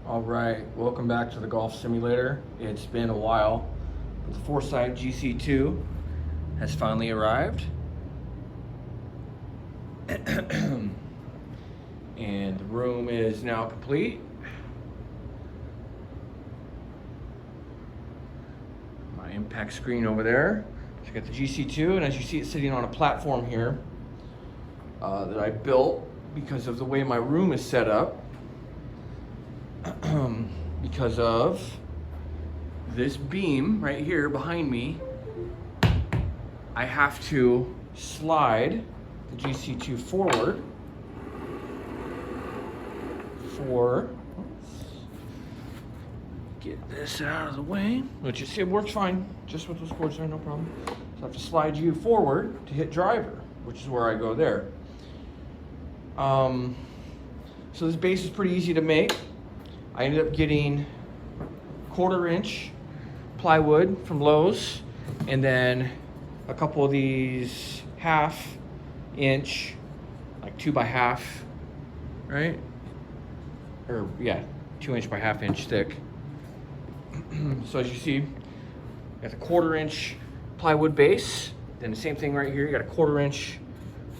All right, welcome back to the golf simulator. It's been a while, but the Foresight GC2 has finally arrived. And the room is now complete. My impact screen over there. So I got the GC2, and as you see, it's sitting on a platform here that I built because of the way my room is set up. Because of this beam right here behind me, I have to slide the GC2 forward get this out of the way, which you see it works fine, just with those cords there, no problem. So I have to slide you forward to hit driver, which is where I go there. So this base is pretty easy to make. I ended up getting 1/4 inch plywood from Lowe's, and then a couple of these 1/2 inch, like 2 by 1/2, right? Or yeah, 2 inch by 1/2 inch thick. So as you see, got the 1/4 inch plywood base. Then the same thing right here. You got a 1/4 inch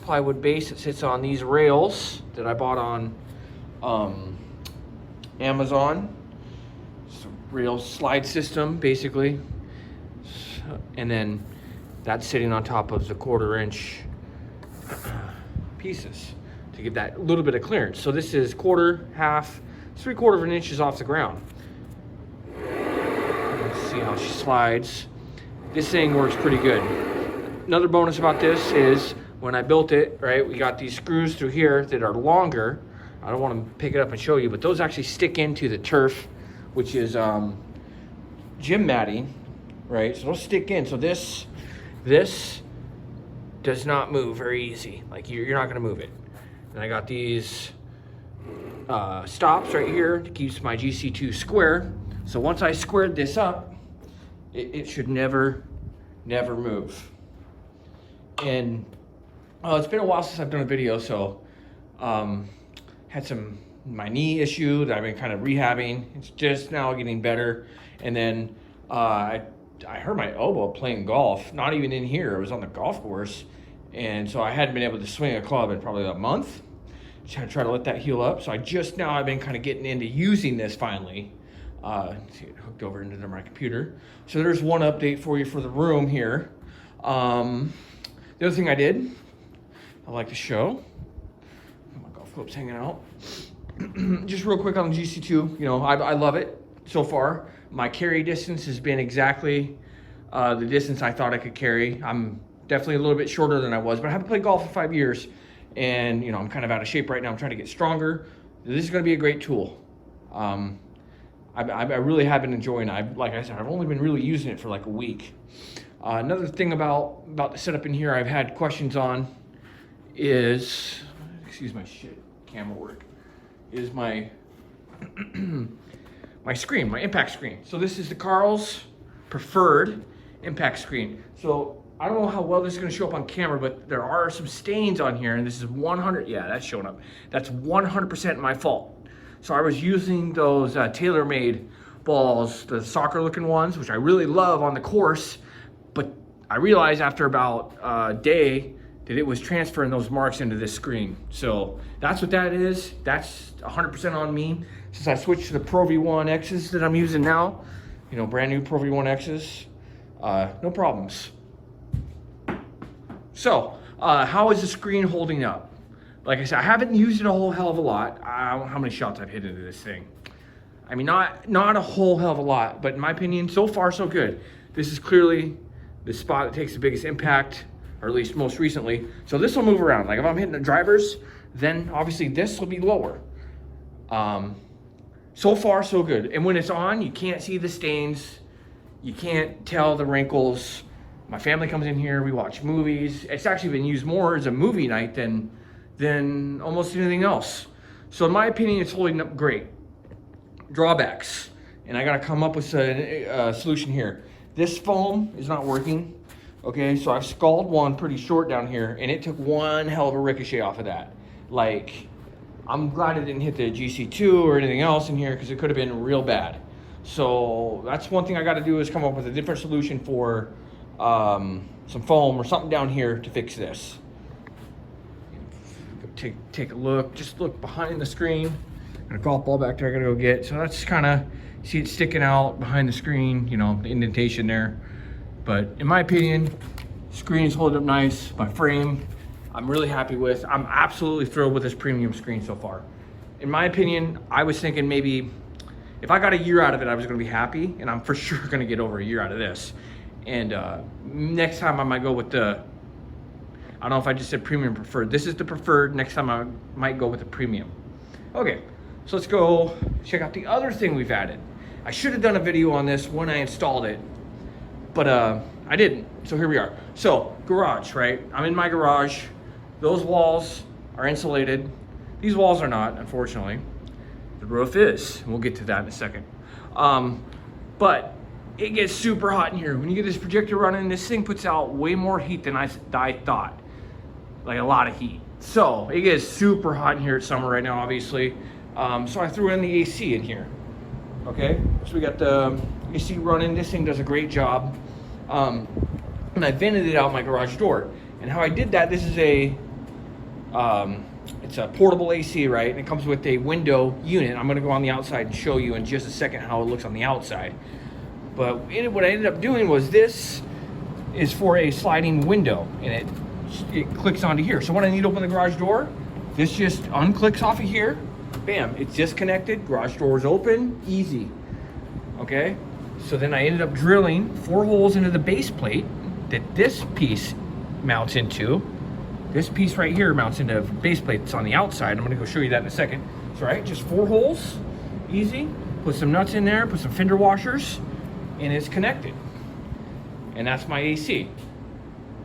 plywood base that sits on these rails that I bought on Amazon. It's a rail slide system, basically. And then that's sitting on top of the 1/4 inch pieces to give that little bit of clearance. So this is 1/4, 1/2, 3/4 of an inch is off the ground. Let's see how she slides. This thing works pretty good. Another bonus about this is when I built it, right, we got these screws through here that are longer. I don't want to pick it up and show you, but those actually stick into the turf, which is gym matting, right? So those stick in. So this does not move very easy. Like you're not going to move it. And I got these stops right here to keep my GC2 square. So once I squared this up, it should never move. And it's been a while since I've done a video, so had my knee issue that I've been kind of rehabbing. It's just now getting better. And then I hurt my elbow playing golf, not even in here, it was on the golf course. And so I hadn't been able to swing a club in probably a month. Just had to try to let that heal up. So I've been kind of getting into using this finally. See it hooked over into my computer. So there's one update for you for the room here. The other thing I like to show. My golf club's hanging out. Just real quick on the GC2, I love it so far. My carry distance has been exactly the distance I thought I could carry. I'm definitely a little bit shorter than I was, but I haven't played golf for 5 years, and I'm kind of out of shape right now. I'm trying to get stronger. This is going to be a great tool. I really have been enjoying it. Like I said, I've only been really using it for like a week. Another thing about the setup in here I've had questions on is, excuse my camera work, is my my screen, my impact screen. So this is the Carl's preferred impact screen. So I don't know how well this is going to show up on camera, but there are some stains on here, and this is 100, yeah, that's showing up. That's 100% my fault. So I was using those TaylorMade balls, the soccer looking ones, which I really love on the course, but I realized after about a day that it was transferring those marks into this screen. So that's what that is. That's 100% on me. Since I switched to the Pro V1 X's that I'm using now, brand new Pro V1 X's, no problems. So how is the screen holding up? Like I said, I haven't used it a whole hell of a lot. I don't know how many shots I've hit into this thing. I mean, not a whole hell of a lot, but in my opinion, so far so good. This is clearly the spot that takes the biggest impact, or at least most recently. So this will move around. Like if I'm hitting the drivers, then obviously this will be lower. So far so good. And when it's on, you can't see the stains. You can't tell the wrinkles. My family comes in here, we watch movies. It's actually been used more as a movie night than almost anything else. So in my opinion, it's holding up great. Drawbacks, and I gotta come up with a solution here. This foam is not working. Okay, so I've scalded one pretty short down here, and it took one hell of a ricochet off of that. Like I'm glad it didn't hit the GC2 or anything else in here because it could have been real bad. So that's one thing I got to do is come up with a different solution for some foam or something down here to fix this. Take a look, just look behind the screen. Got a golf ball back there I gotta go get. So that's kind of, see it sticking out behind the screen, you know, the indentation there. But in my opinion, screen is holding up nice. My frame, I'm really happy with. I'm absolutely thrilled with this premium screen so far. In my opinion, I was thinking maybe if I got a year out of it, I was gonna be happy, and I'm for sure gonna get over a year out of this. And next time I might go with the, I don't know if I just said premium preferred. This is the preferred. Next time I might go with the premium. Okay, so let's go check out the other thing we've added. I should have done a video on this when I installed it, but I didn't. So here we are. So garage, right? I'm in my garage. Those walls are insulated. These walls are not, unfortunately. The roof is. We'll get to that in a second. But it gets super hot in here. When you get this projector running, this thing puts out way more heat than I thought. Like a lot of heat. So it gets super hot in here. It's summer right now, obviously. So I threw in the AC in here. Okay, so we got the AC running. This thing does a great job. And I vented it out my garage door. And how I did that, this is a, it's a portable AC, right? And it comes with a window unit. I'm gonna go on the outside and show you in just a second how it looks on the outside. But what I ended up doing was this is for a sliding window, and it clicks onto here. So when I need to open the garage door, this just unclicks off of here. Bam, it's disconnected, garage door is open, easy. Okay, so then I ended up drilling 4 holes into the base plate that this piece mounts into. This piece right here mounts into a base plate that's on the outside. I'm gonna go show you that in a second. So right, just 4 holes, easy. Put some nuts in there, put some fender washers, and it's connected. And that's my AC.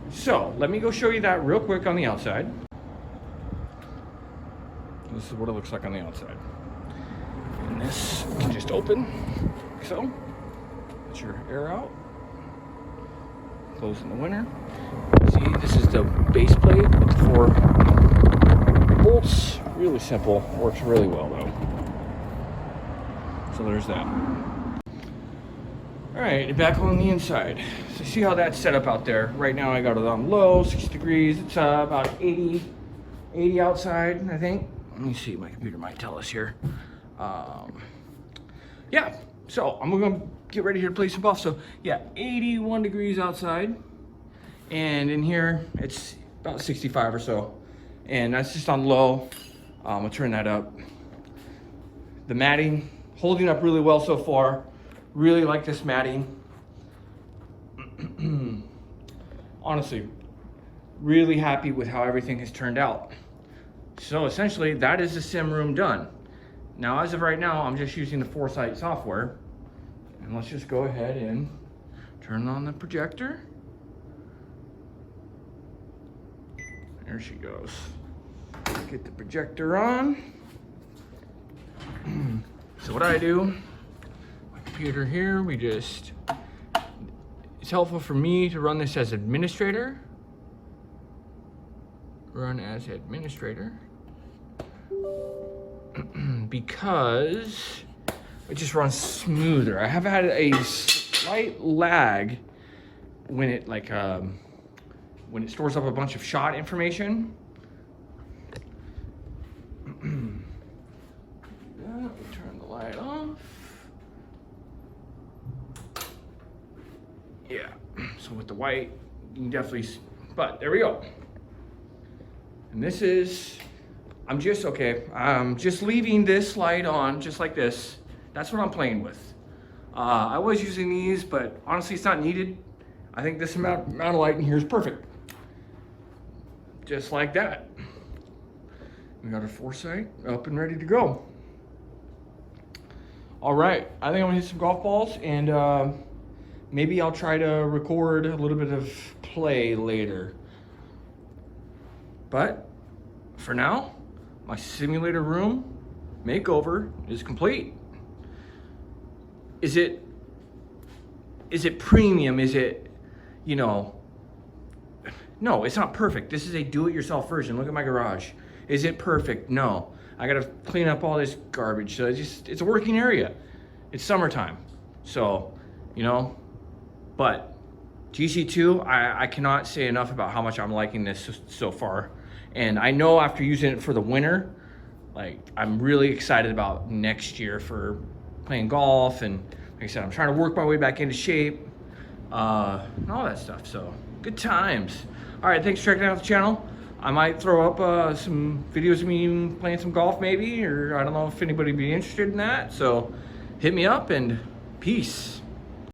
So let me go show you that real quick on the outside. This is what it looks like on the outside. And this can just open, like so. Let your air out. Close in the winter. See, this is the base plate with 4 bolts. Really simple, works really well though. So there's that. All right, back on the inside. So see how that's set up out there. Right now I got it on low, 6 degrees. It's about 80 outside, I think. Let me see, my computer might tell us here. Yeah, so I'm gonna get ready here to play some golf. So yeah, 81 degrees outside. And in here, it's about 65 or so. And that's just on low. I'll turn that up. The matting, holding up really well so far. Really like this matting. Honestly, really happy with how everything has turned out. So essentially, that is the sim room done. Now, as of right now, I'm just using the Foresight software. And let's just go ahead and turn on the projector. There she goes. Get the projector on. So what I do, my computer here, it's helpful for me to run this as administrator. Run as administrator. Because it just runs smoother. I have had a slight lag when it when it stores up a bunch of shot information. Yeah, turn the light off. Yeah, so with the white, you can definitely, but there we go. And this is, I'm just leaving this light on just like this. That's what I'm playing with. I was using these, but honestly, it's not needed. I think this amount of light in here is perfect. Just like that. We got our Foresight up and ready to go. All right, I think I'm gonna hit some golf balls, and maybe I'll try to record a little bit of play later. But for now, my simulator room makeover is complete. Is it premium? Is it, you know, no, it's not perfect. This is a do-it-yourself version. Look at my garage. Is it perfect? No. I gotta clean up all this garbage. So it's a working area. It's summertime. So, you know, but GC2, I cannot say enough about how much I'm liking this so far. And I know after using it for the winter, like I'm really excited about next year for playing golf. And like I said, I'm trying to work my way back into shape, and all that stuff. So good times. All right, thanks for checking out the channel. I might throw up some videos of me playing some golf maybe, or I don't know if anybody would be interested in that. So hit me up and peace.